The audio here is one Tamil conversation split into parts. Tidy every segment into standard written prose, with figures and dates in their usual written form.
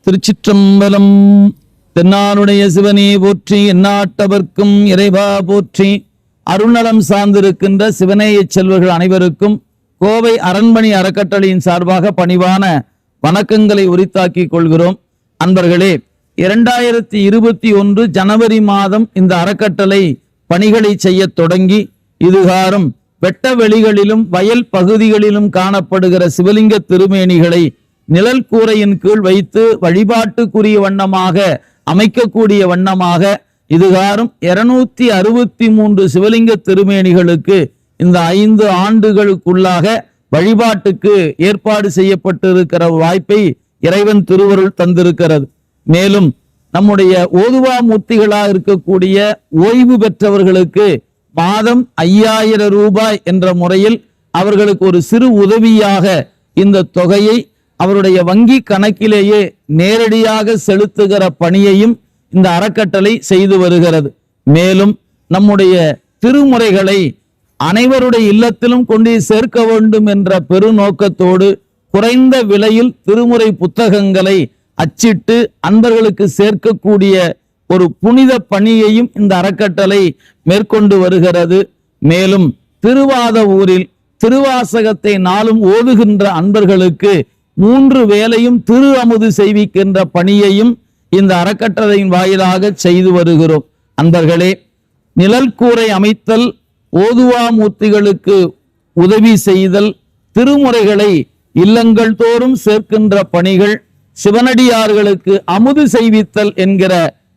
திருச்சிற்றம்பலம். தென்னாளுடைய சிவனே போற்றி, எந்நாட்டவர்க்கும் இறைவா போற்றி. அருள்நலம் சார்ந்திருக்கின்ற சிவனேய செல்வர்கள் அனைவருக்கும் கோவை அரண்மனை அறக்கட்டளையின் சார்பாக பணிவான வணக்கங்களை உரித்தாக்கிக் கொள்கிறோம். அன்பர்களே, 2021 ஜனவரி மாதம் இந்த அறக்கட்டளை பணிகளை செய்ய தொடங்கி இதுகாரம் வெட்ட வெளிகளிலும் வயல் பகுதிகளிலும் காணப்படுகிற சிவலிங்க திருமேனிகளை நிழல் கூரையின் கீழ் வைத்து வழிபாட்டுக்குரிய வண்ணமாக அமைக்கக்கூடிய வண்ணமாக இதுகாரும் 263 சிவலிங்க திருமேனிகளுக்கு இந்த 5 ஆண்டுகளுக்குள்ளாக வழிபாட்டுக்கு ஏற்பாடு செய்யப்பட்டிருக்கிற வாய்ப்பை இறைவன் திருவருள் தந்திருக்கிறது. மேலும் நம்முடைய ஓதுவா மூர்த்திகளாக இருக்கக்கூடிய ஓய்வு பெற்றவர்களுக்கு மாதம் 5000 ரூபாய் என்ற முறையில் அவர்களுக்கு ஒரு சிறு உதவியாக இந்த தொகையை அவருடைய வங்கி கணக்கிலேயே நேரடியாக செலுத்துகிற பணியையும் இந்த அறக்கட்டளை செய்து வருகிறது. மேலும் நம்முடைய திருமுறைகளை அனைவருடைய இல்லத்திலும் கொண்டு சேர்க்க வேண்டும் என்ற பெருநோக்கத்தோடு குறைந்த விலையில் திருமுறை புத்தகங்களை அச்சிட்டு அன்பர்களுக்கு சேர்க்கக்கூடிய ஒரு புனித பணியையும் இந்த அறக்கட்டளை மேற்கொண்டு வருகிறது. மேலும் திருவாத ஊரில் திருவாசகத்தை நாளும் ஓதுகின்ற அன்பர்களுக்கு 3 வேளையும் திரு அமுது செய்விக்கின்ற பணியையும் இந்த அறக்கட்டளையின் வாயிலாக செய்து வருகிறோம். அன்பர்களே, நிழல் கூரை அமைத்தல், ஓதுவா மூர்த்திகளுக்கு உதவி செய்தல், திருமுறைகளை இல்லங்கள் தோறும் சேர்க்கின்ற பணிகள், சிவனடியார்களுக்கு அமுது செய்வித்தல் என்கிற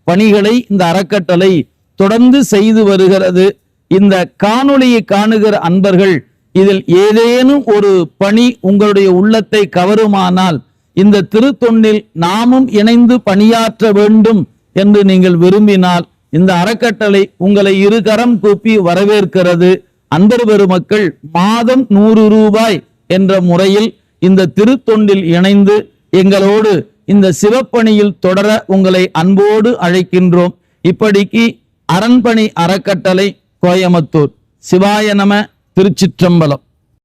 பணிகளை இந்த அறக்கட்டளை தொடர்ந்து செய்து வருகிறது. இந்த காணொளியை காணுகிற அன்பர்கள் இதில் ஏதேனும் ஒரு பணி உங்களுடைய உள்ளத்தை கவருமானால் இந்த திருத்தொண்டில் நாமும் இணைந்து பணியாற்ற வேண்டும் என்று நீங்கள் விரும்பினால் இந்த அறக்கட்டளை உங்களை இருகரம் கூப்பி வரவேற்கிறது. அன்பர் பெருமக்கள் மாதம் 100 ரூபாய் என்ற முறையில் இந்த திருத்தொண்டில் இணைந்து எங்களோடு இந்த சிவப்பணியில் தொடர உங்களை அன்போடு அழைக்கின்றோம். இப்படிக்கு அரண்மனை அறக்கட்டளை, கோயமுத்தூர். சிவாய நம. திருச்சிற்றம்பலம்.